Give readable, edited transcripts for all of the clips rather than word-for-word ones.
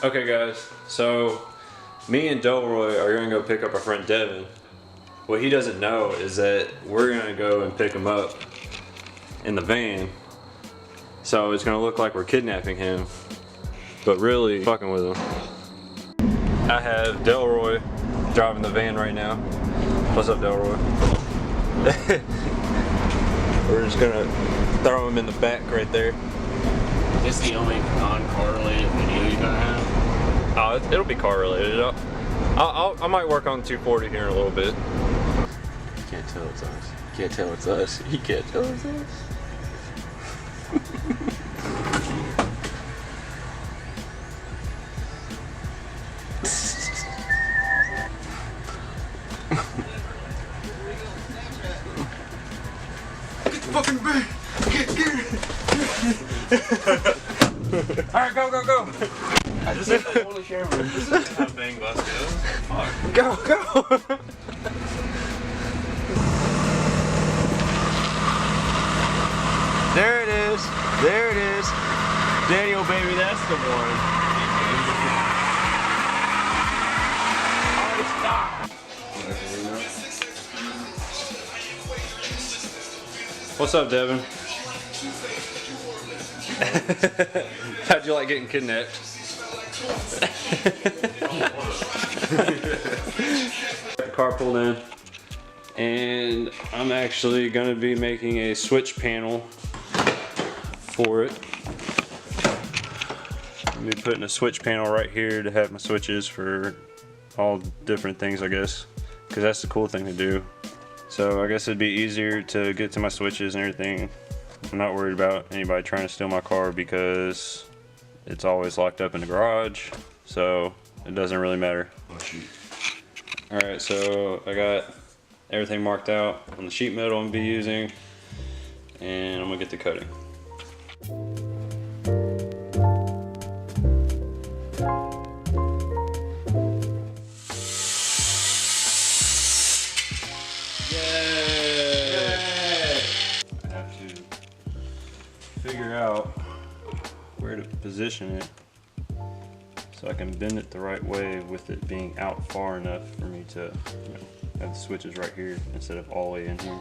Okay guys, so me and Delroy are gonna go pick up our friend Devin. What he doesn't know is that we're gonna go and pick him up in the van. So it's gonna look like we're kidnapping him, but really fucking with him. I have Delroy driving the van right now. What's up, Delroy? We're just gonna throw him in the back right there. Is this the only non-car related video you're gonna have? Oh, it'll be car related. I might work on 240 here in a little bit. You can't tell it's us. You can't tell it's us. You can't tell it's us. Get the fucking van! Get it! Alright, go! This is the only share room. This is how bang bus goes. Fuck. Go! There it is. Daniel, baby, that's the one. Oh, stop. What's up, Devin? How'd you like getting kidnapped? The car pulled in, and I'm actually gonna be making a switch panel for it. I'm gonna be putting a switch panel right here to have my switches for all different things, I guess, because that's the cool thing to do. So I guess it'd be easier to get to my switches and everything. I'm not worried about anybody trying to steal my car because it's always locked up in the garage, so it doesn't really matter. Alright, so I got everything marked out on the sheet metal I'm gonna be using, and I'm gonna get to cutting. Figure out where to position it so I can bend it the right way with it being out far enough for me to, have the switches right here instead of all the way in here.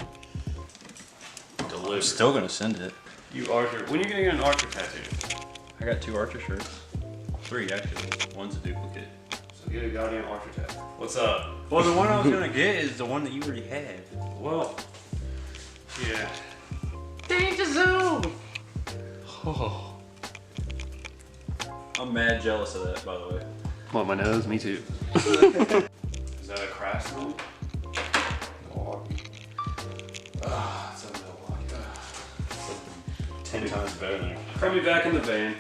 I'm still gonna send it. You Archer, when are you gonna get an Archer tattoo? I got 2 Archer shirts. 3 actually. One's a duplicate. So get a goddamn Archer tattoo. What's up? Well, the one I was gonna get is the one that you already had. Well, yeah. Danger zone! Oh. I'm mad jealous of that, by the way. On my nose, me too. Is that a Craftsman? It's a Milwaukee. 10 times better than it. Put me back in the van.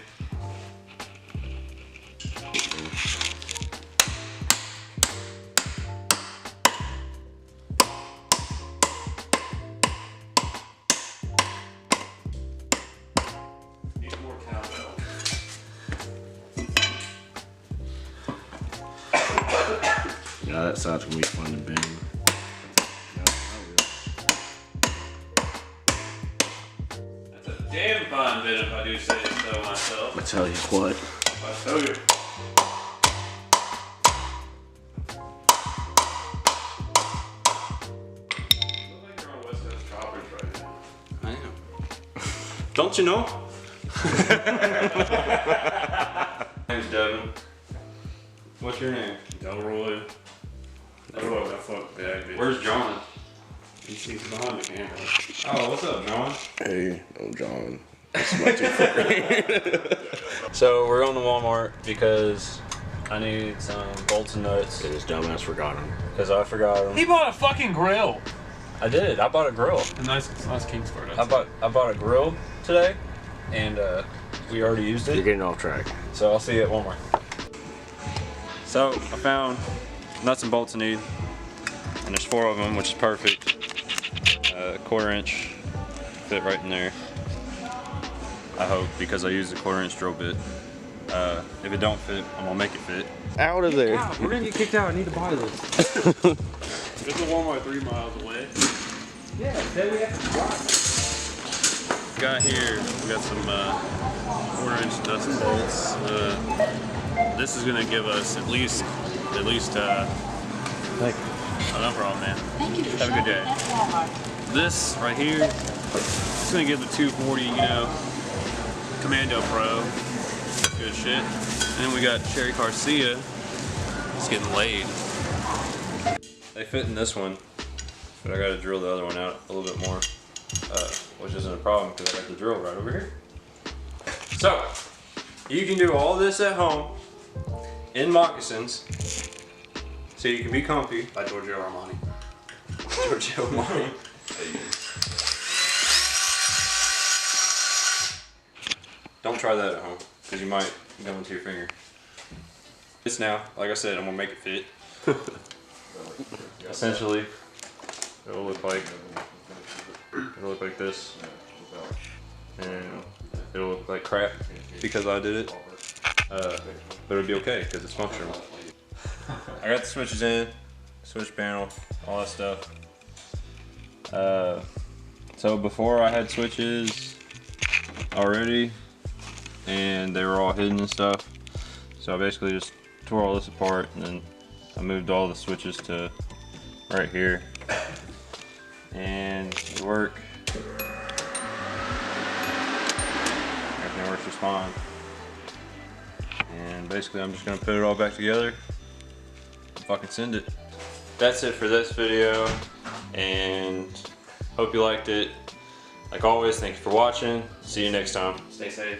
Yeah, that side's gonna be fun to bend. That's a damn fine bit if I do say so myself. I tell you what. I tell you. You look like you're on West Coast Choppers right now. I am. Don't you know? Name's Devin. What's your name? Delroy. Delroy, that fuck bag, bitch. Where's John? He's behind the camera. Oh, what's up, John? Hey, I'm John. So we're going to Walmart because I need some bolts and nuts. This dumbass forgot him. Because I forgot them. He bought a fucking grill. I did. I bought a grill. A nice Kingsford. I bought a grill today, and we already used You're it. getting off track. So I'll see you at Walmart. So I found nuts and bolts I need, and there's 4 of them, which is perfect. 1/4 inch fit right in there. I hope, because I used a 1/4 inch drill bit. If it don't fit, I'm gonna make it fit. Out of there. Yeah, we're gonna get kicked out. I need to buy this. There's a Walmart 3 miles away. Yeah, then we have to drive. Got here, we got some 1/4 inch nuts and bolts. this is gonna give us at least Thank you. oh, no problem, man. Thank you for Have a good day. shopping at Walmart. This right here, it's gonna give the 240, you know, Commando Pro. Good shit. And then we got Cherry Garcia. It's getting laid. They fit in this one, but I gotta drill the other one out a little bit more, which isn't a problem because I got the drill right over here. So, you can do all this at home in moccasins, so you can be comfy. By Giorgio Armani. Giorgio Armani. Don't try that at home, because you might go into your finger. This now, like I said, I'm gonna make it fit. Essentially, it'll look like this, and it'll look like crap because I did it, but it'll be okay because it's functional. I got the switches in, switch panel, all that stuff. So before I had switches already, and they were all hidden and stuff. So I basically just tore all this apart, and then I moved all the switches to right here, and it worked. Everything works just fine. And basically I'm just gonna put it all back together and fucking send it. That's it for this video, and hope you liked it. Like always, thank you for watching. See you next time. Stay safe.